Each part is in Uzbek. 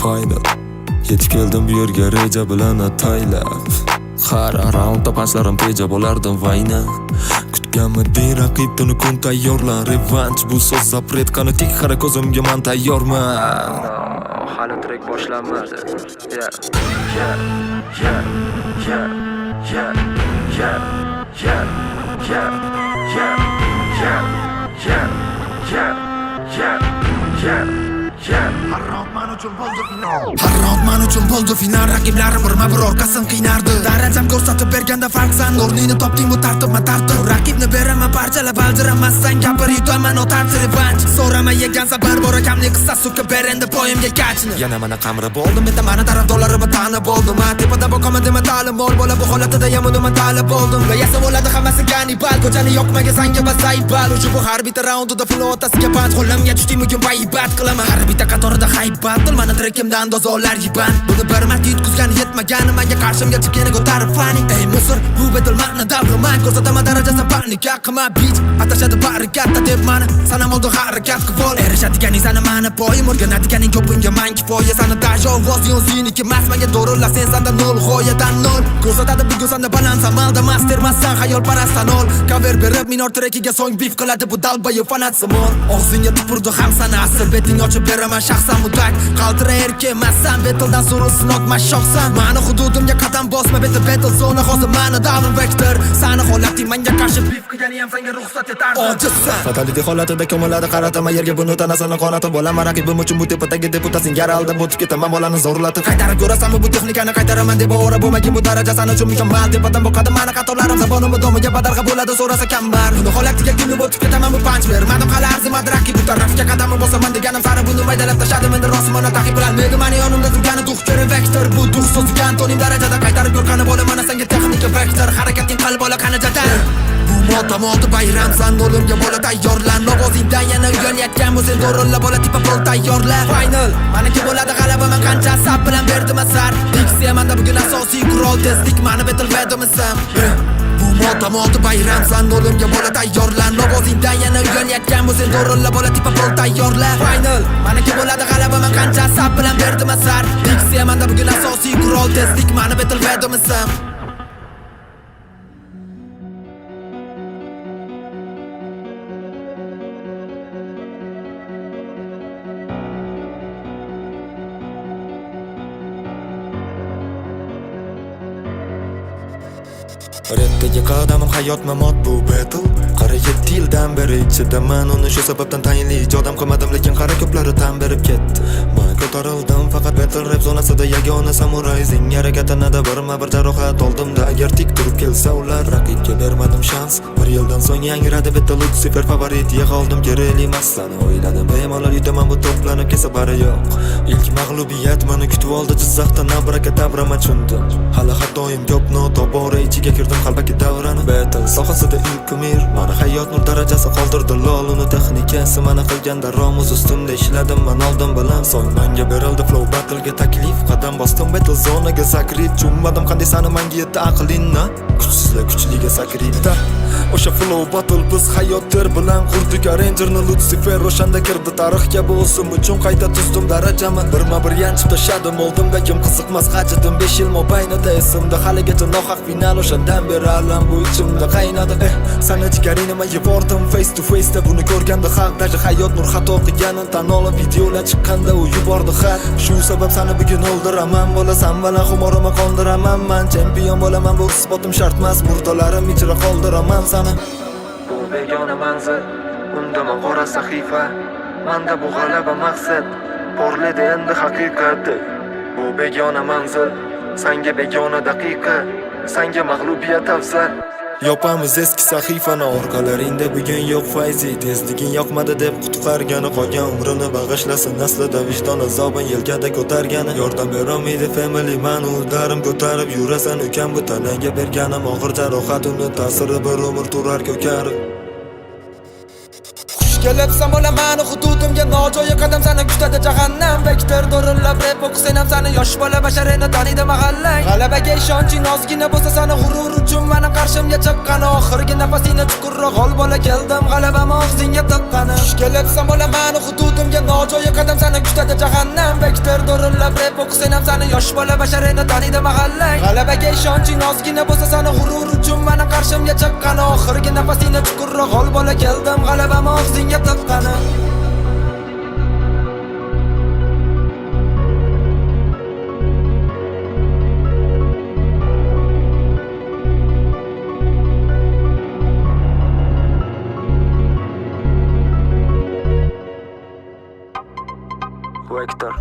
final. Yetib keldim bu yerga reja bilan ataylab. Har raundda panchlarim teja bo'lardim vayna. Kutganmiding raqibdan kun tayyorlan. Revanch bu so'z zapret, qani tik qara ko'zimga man tayyorman. Hali trek boshlanmadi. Har round men uchun bo'ldi final. Raqiblarim bir orqasin qiynardi. Darajam ko'rsatib berganda farqsan. O'rningni topding, bu tartibma tartib. Raqibni beraman parchalab, aldiramazsan gapir yutaman o'tardi revanch. So'rama yegan safar bor ekamning qissasi so'kib ber endi poyimga kachni. Yana mana qamri bo'ldim, menda mana tarafdorlarimni tanib bo'ldim. Tepada boqaman dema ta'lim ol bola bu holatida yamonaman talab bo'ldim. Yasa bo'ladi hammasi ganibal, ko'chani yoqmaga sanga bas aybal. Ushbu har bitta raundida flow otasiga punch qo'limga tushding bugun baybat qilaman. Har bitta qatorida haybat dil mana trekimdan dozolar yiban. Buni bir marta yutqizgan yetmagani menga qarshimga chiqqani ko'tarib fani. Ey musor bu betul ma'noda roman ko'rsataman darajasi panika qilma bitch. Atashadi barikatda deb mani sanam oldi harakat qilib. Erishadiganing sana mani poyim o'rganadiganing ko'pinga man kifoya. Sana tajovuz yo'ziniki mas menga do'rilla sen sanda nol g'oyadan nol. Ko'rsatadi bugun sanda balans amalda mastermassan xayol parastdan ol. Cover berib minor trekiga so'ng beef qiladi bu dalbayi fanat simon. Og'zingga tupurdi ham sana asr beting ochib beraman shaxsan mutlaq. Qaltira erkemassan betildan so'ralsin otma shoxsan. Mani hududimga qadam bosma battle zona hozir mani davrim vektor. Sani holating menga qarshi beef qilgani ham senga ruxsat etardi. Ojizsan fatality holatida ko'miladi qarataman yerga buni tanasini qonatib bo'laman. Raqibim uchun bu tepadagi deputasin yaraldim o'tib ketaman bolani zo'rlatib. Qaytarib ko'rasanmi bu texnikani qaytaraman deb o'ra bo'lmagan bu daraja sana uchun mukammal. Tepadan boqadi mani qatorlarim zabonim domiga badarg'a bo'ladi so'rasa kambar. Buni holatiga kulib o'tib ketaman bu punch bermadim hali arzimadi raqib bu tarafga qadamim bosaman deganim sari buni maydalab tashladim endi rosmona taqib bilan mega mani yonimda turgani duh ko'ra vektor bu duh so'ziga antonim darajada qaytarib ko'rqani bo'laman senga texnika vektor harakating qalb ola qani jadal. Bu motamoti bayramsan o'limga bola tayyorlan. Ovozingdan yana uyalayotgan bu sen do'rilla bola tipa pol tayyorla. Final meniki bo'ladi g'alaba men qancha sab bilan berdim asar. Diksiya menda bugun asosiy qurol tezlik mani battle vedomisam. Bu motamoti bayramsan o'limga bola tayyorlan. Ovozingdan yana uyalayotgan bu sen do'rilla bola tipa pol tayyorla. Final meniki bo'ladi g'alaba men qancha sab bilan berdim asar. Diksiya menda bugun asosiy qurol tezlik mani battle vedomisam. Repdagi qadamim hayot mamot bu battle. Qara 7 yildan beri ichidaman uni shu sababdan tayinli ijodam qilmadim lekin qara ko'plari tan berib ketdi. Men ko'tarildim faqat battle rap zonasida yagona samuray zing harakatinada bir jarohat oldimda agar tik turib kelsa ular raqibga bermadim shans. Bir yildan so'ng yangradi battle Lucifer favorit yig'oldim kerakli masani o'yladim bemalol yutaman bu to'planib kelsa bari yo'q. Ilk mag'lubiyat meni kutib oldi Jizzaxda nabrakadabra tushundim. Hali xatoyim ko'p noto'g'ri ichiga kirdim qalbaki davrani. Battle sohasida ilk kumir mani hayot nur darajasi qoldirdi lol uni texnikasi mana qilganda romuz ustimda ishladim men oldim bilan so'ng menga berildi flow battle'ga taklif qadam bosdim battle zonaga sakrib chummadim qanday sani menga yetdi aqlinni kuchsizlar kuchliga sakribda o'sha flow battle biz hayotdir bilan qurdik arrangerni Lucifer o'shanda kirdi tarixga bu o'sim uchun qayta tuzdim darajamni birma-bir yanchib tashladim oldimga kim qiziqmas qachidim 5 yil mobaynida esimda haligacha nohaq final o'shandan beri alam bu ichimda qaynadi sana ichgaringni men yubordim face to face da buni ko'rganda xalqdagi hayot nur xato qilganini tan olib videolar chiqqanda u yubordi xat shu sabab seni bugun o'ldiraman bo'lasan bilan xumorima qondiraman men chempion bo'laman bu isbotim shart emas murdalarim ichra qoldiraman seni bu begona manzil unda men qora sahifa menda bu g'alaba maqsad porladi endi haqiqat bu begona manzil senga begona daqiqa senga mag'lubiyat afzal yopamiz eski sahifani orqalaringda bugun yo'q fayzi tezliging yoqmadi deb qutqargani qolgan umrini bag'ishlasin naslida vijdon azobin yelkada ko'targani yordam berolmaydi family man o'zlarim ko'tarib yurasan ukam bu tanaga berganim og'ir jarohat uni ta'siri bir umr turar ko'karib kelibsan bo'laman hududimga nojo'ya qadam sani kutadi jahannam Vektor do'rillab rap o'qisang ham sani yosh bola basharini taniydi mahallang G'alabaga ishonching ozgina bo'lsa sani g'urur uchun mani qarshimga chiqqan oxirgi nafasingni chuqurroq ol bola keldim g'alabam og'zingga tiqqani kelibsan bo'laman hududimga nojo'ya qadam sani kutadi jahannam Vektor do'rillab rap o'qisang ham sani yosh bola basharini taniydi mahallang G'alabaga ishonching ozgina bo'lsa sani g'urur uchun mani qarshimga chiqqan oxirgi nafasingni chuqurroq ol bola keldim g'alabam og'zingga tiqqani Vektor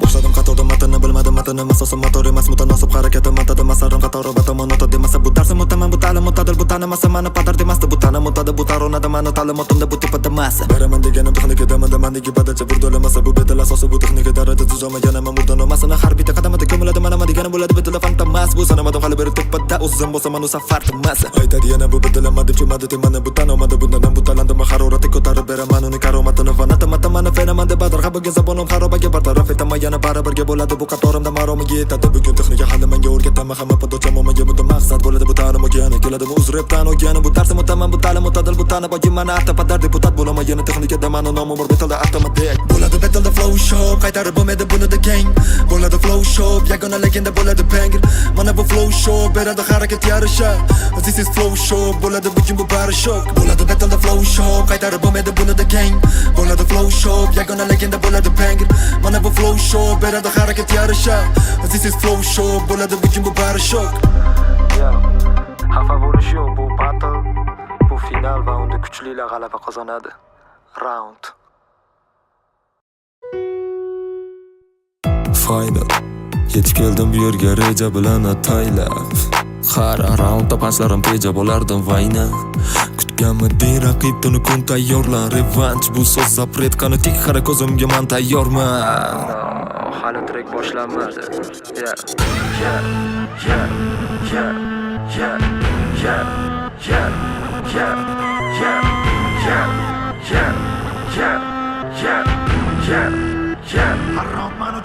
boshladim qatorda matnni bilmadim matnni masosim motor emas mutanosib harakatim matadi masarim qatori batamon ota demasa bu darsim o'taman bu ta'lim o'tadil bu tanimasa mani padar demasdi bu ta'lim o'tadi bu taronada mani ta'limotimda bu tepada masa beraman deganim texnika mandagi badacha burdolamasa bu bedal asosi bu texnika darada tuzolmagan ama murdan olmasini har bitta qadamida ko'miladi mana degani bo'ladi bedala fantamas bu sanamadim hali beri tepada o'zim bo'lsam manu safar timasa aytadi yana bu bedalama deb chimadi temani bu tanomadi bundan bu talandim harorati ko'tarib beraman uni karomatini fanata mana fenomen deb badarg'a bo'lgan zabonim xarobaga bartaraf etaman yana baribirga bo'ladi bu qatorimda maromiga yetadi bugun texnika hali menga o'rgataman hamma podocha momaga bunda maqsad bo'ladi bu ta'lim o'gani keladimi o'z repdan o'gani bu darsim o'taman bu ta'lim o'tadil bu ta'na boyim mana artapadar deputat bo'laman yana texnikada mani nomim bor betalda avtomatik bo'ladi betalda flow show qaytarib bo'lmaydi bunida keng bo'ladi flow show yagona legenda bo'ladi banger mana bu flow show beradi harakat yarasha this is flow show bo'ladi bugun bu bari shok bo'ladi betalda flow show qaytarib bo'lmaydi bunida keng bo'ladi flow show yagona legenda bo'ladi banger mana bu flow show beradi harakat yarasha this is flow show bo'ladi bugun bu bari shok xafa bo'lish yo'q bu battle bu final va unda kuchlilar g'alaba qozonadi round final yetib keldim bu yerga reja bilan ataylab har raundda panchlarim teja bo'lardim vayna kutganmiding raqib tuni kun tayyorlan revanch bu so'z zapret qani tik qara ko'zimga man tayyorman hali trek boshlanmadi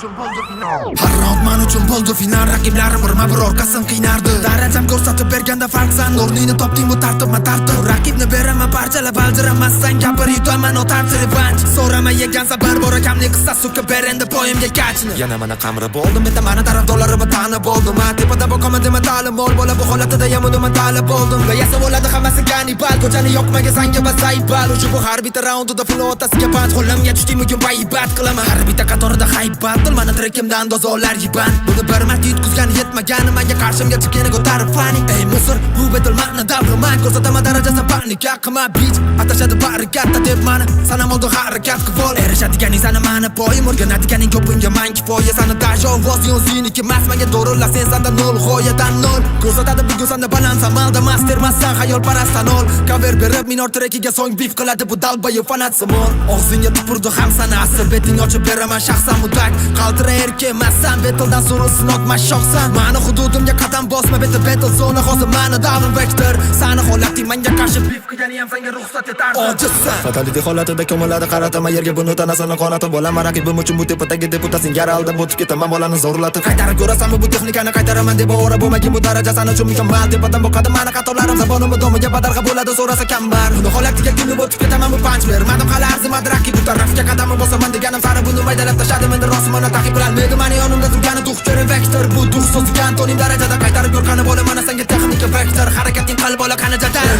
Har round man uchun bo'ldi final raqiblarim birma-bir orqasin qiynardi darajam ko'rsatib berganda farqsan o'rningni topding bu tartibma tartib raqibni beraman parchalab aldiramasdan gapir yutaman o'tardi revanch so'rama yegansa bir bor akamning qissa so'kib ber endi poyimga kachni yana mana qamrab oldim bitta mani tarafdorlarimni tanib oldim tepada boqaman dema ta'lim ol bola bu holatida yamonuman talab oldim va yasa bo'ladi hammasi kannibal ko'chani yoqmagan sanga bas aybal ushbu har bitta raundida flotasiga band qo'limga tushding bugun baybat qilaman har bitta qatorida haybat mana trekimdan dozolar yiban buni bir marta yutqizgan yetmagani menga qarshimga chiqqani ko'tarib fani ey musor bu bedel ma'na davraman ko'rsataman darajasi panika qilma bitch atashadi barikatda deb mani sanam oldi harakat qilib erishadiganing sani mani poyim o'rganadiganing ko'pinga man kifoya sani tashovoz yo'ziniki emas menga do'rilla sen sanda nol g'oyadan nol ko'rsatadi bugun sanda balans amalda master massan xayol parastdan ol cover berib minor trekiga so'ng bif qiladi bu dalbayi fanat simon og'zingga tupurdi ham sana asr beting ochib beraman shaxsan mudak qaltira erkemassan betildan so'ra sinotma shoxsan mani hududimga qadam bosma betil zona hozir mani davrim vektor sani holating menga qarshi bif qilgani ham senga ruxsat etardi ojizsan fatality holatida ko'miladi qarataman yerga buni tanasini qonatib bo'laman raqibim uchun bu tepadagi deputatsing yaraldim o'tib ketaman bolani zo'rlatib qaytarib ko'rasanmi bu texnikani qaytaraman deb ovora bo'lmagin bu daraja sani uchun mukammal tepadan boqadi mani xatolarim zabonimni domiga badarg'a bo'ladi so'rasa kambar buni holatiga kulib o'tib ketaman bu panch bermadim hali arzimadi raqib bu tarafga qadamim bosaman deganim sari buni maydalab tashladim endi rosmana taqib bilolmaydi mani yonimda turgani duxcheri vektor bu duh so'ziga antonim darajada qaytarib yo'rqani bola mana senga texnika vektor harakating qalb bola qani jadal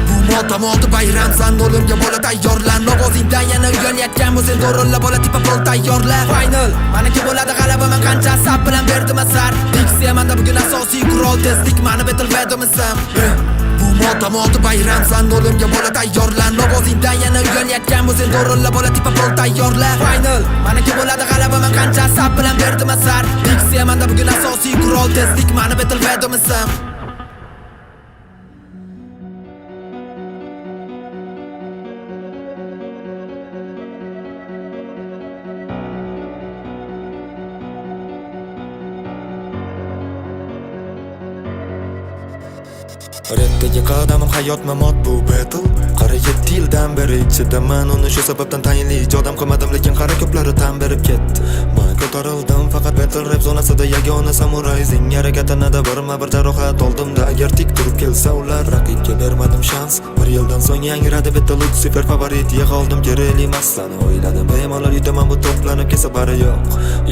bu motamoldi bayramsan o'limga bola tayyorlan ovozingdan yana uyalayotgan bo'lsang do'rilla bola tipa pol tayyorlan final maniki bo'ladi g'alaba men qancha sab bilan berdim asar diksiya manda bugun asosiy qurol tezlik mani betil vedomisam bu motamoldi bayramsan o'limga bola tayyorlan ovozingdan yana uyalayotgan bo'lsang do'rilla bola tipa pol tayyorlan final maniki bo'ladi g'alaba men qancha sab bilan berdim asar diksiya manda bugun asosiy qurol tezlik mani betil vedomisam Rapdagi qadamim hayot mamot bu battle. Qara 7 yildan beri ichidaman, uni shu sababdan tayinli ijodam qilmadim, lekin qara ko'plari tan berib ketdi. Men ko'tarildim faqat battle rap zonasida, yagona samuray zing harakatinada birma-bir jarohat oldimda. Agar tik turib kelsa ular, raqibga bermadim shans. Bir yildan so'ng yangradi battle Lucifer favorit, yig'oldim kerakli maslani o'yladim. Bemalol yutaman bu to'planib kelsa bari yo'q.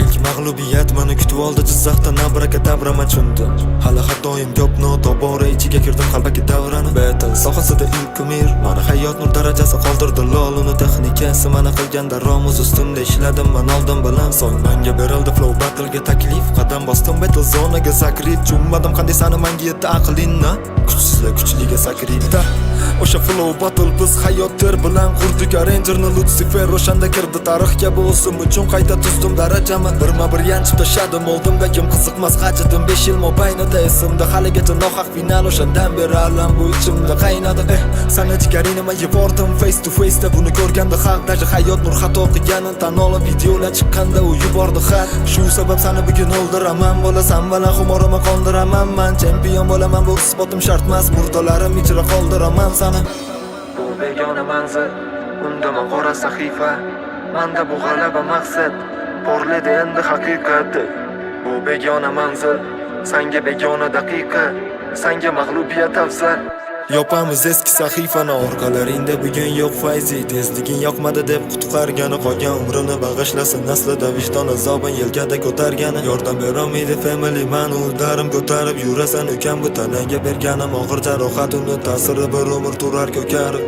Ilk mag'lubiyat meni kutib oldi Jizzaxda, nabrakadabra tushundim. Hali xatoyim ko'p, tobora ichiga kirdim qalbaki davrani. Battle sohasida ilk umir, meni hayot nur darajasi qoldirdi lol. Uni texnikasi meni qilganda romuz ustimda ishladim men oldin bilan. So'ng menga berildi flow battle'ga taklif, qadam bosdim battle zonaga sakrib. Tushunmadim qanday sani menga yetdi aqlinni, kuchsizlar kuchliga sakribda. O'sha flow battle biz hayot ter bilan qurdik arrangerni Lucifer o'shanda kirdi tarixga. Bu o'sim uchun qayta tuzdim darajamni, birma-bir yanchib tashladim oldimda. Kim qiziqmas qachidim 5 yil mobaynida esimda, haligacha nohaq final. O'shandan beri alam bu ichimda qaynadi. Sana jigarini men yubordim face to face da, buni ko'rganda xalqdagi hayot nur xato qilganin tan olib videolar chiqqanda u yubordi xat. Shu sabab sani bugun o'ldiraman, bo'lasan bilan xumorimni qondiraman. Men champion bo'laman, bu isbotim shart emas, murdalarim ichra qoldiraman sani. Bu begona manzil, unda men qora sahifa, menda bu g'alaba maqsad, porladi endi haqiqat. Bu begona manzil, senga begona daqiqa, senga mag'lubiyat afzal. Yopamiz eski sahifani, orqalaringda bugun yo'q fayzi. Tezliging yoqmadi deb qutqargani, qolgan umrini bag'ishlasin aslida vijdon azobin yelkada ko'targani. Yordam berolmaydi family, mani darim ko'tarib yurasan ukam. Bu tanaga berganim og'ir jarohat, uni ta'siri bir umr turar ko'karib.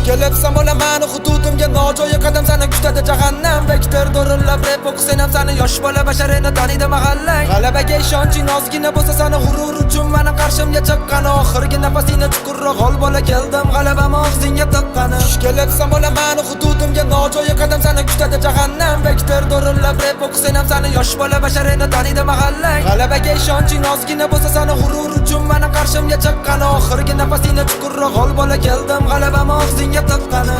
Kelibsan bo'laman hududimga nojo'ya qadam, seni kutadi jahannam. Vektor do'rillab rap o'qisam seni yosh bola basharini taniydi mahallang. G'alabaga ishonching ozgina bo'lsa, seni g'urur uchun meni qarshimga chiqqan. Oxirgi nafasingni chuqurroq ol bola, keldim g'alabamni og'zingga tiqqani. Kelibsan bo'laman hududimga nojo'ya qadam, seni kutadi jahannam. Vektor do'rillab rap o'qisam seni yosh bola basharini taniydi mahallang. G'alabaga ishonching ozgina bo'lsa, seni g'urur uchun meni qarshimga chiqqan. Oxirgi nafasingni chuqurroq ol bola, keldim g'alabamni og'zingga taqqani.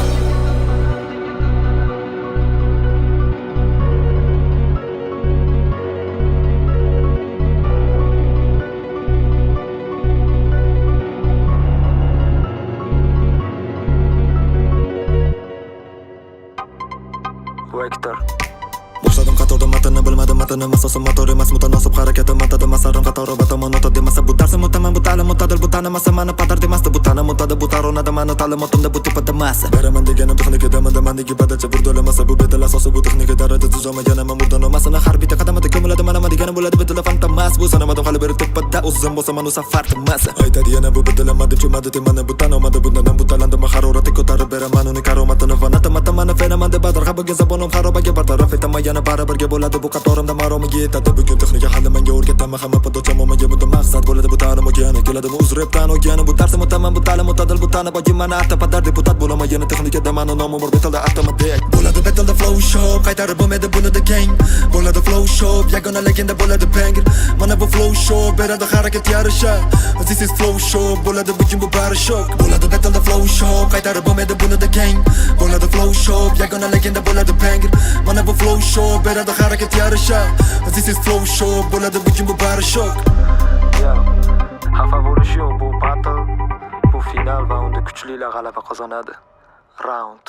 Vektor boshladim qatorda matnni, bilmadim matnni masosi motor emas, mutanosib harakati matadi masarim qatori batamon ota demasa bu darsim o'taman, bu ta'lim o'tadil, bu tanimasa mani padar demasdi. Bu tanim o'tadi, bu taronada mani ta'limotimda bu tepada masa. Beraman deganim texnikada mandamandagi badacha burdolamasa, bu betal asosi bu texnika darada tuzolmagan men murdan olmasini. Har bitta qadamida ko'miladi mana deganim bo'ladi, betal fantamas. Bu sanamadim hali beri tepada, o'zim bo'lsa men safar masa. Aytadi yana bu betalamadim chumadi temani, bu tanomadi bundan bu talandim harorati ko'tarib beraman uni karomatini fanatamatam mani fenomen deb badar xabaga zabonim xarobaga bartaraf etaman, yana baribirga bo'ladi bu qatorimda maromiga yetadi. Bugun texnika hali menga o'rgataman, hamma podocham menga bunda maqsad bo'ladi. Bu ta'lim o'gani keladi, bu uzrepdan o'gani, bu darsim o'taman, bu ta'lim o'tadil, bu tani boyim mani atta padar deputat bo'laman. Yana texnikada mani nomim bor, betalda avtomatik bo'ladi. Betalda flow show qaytarib bo'lmaydi bunida keng bo'ladi. Flow show yagona legenda bo'ladi banger. Mana bu flow show beradi harakat yarasha. This is flow show bo'ladi bugun bu bari shok bo'ladi. Betalda flow show qaytarib bo'lmaydi bunida keng bo'ladi. Flow show yagona legenda bo'ladi banger. Mana bu flow show beradi harakat yarasha. This is flow show bo'ladi bugun bu bari shok. Xafa bo'lish yo'q, bu battle, bu final va unda kuchlilar g'alaba qozonadi. Round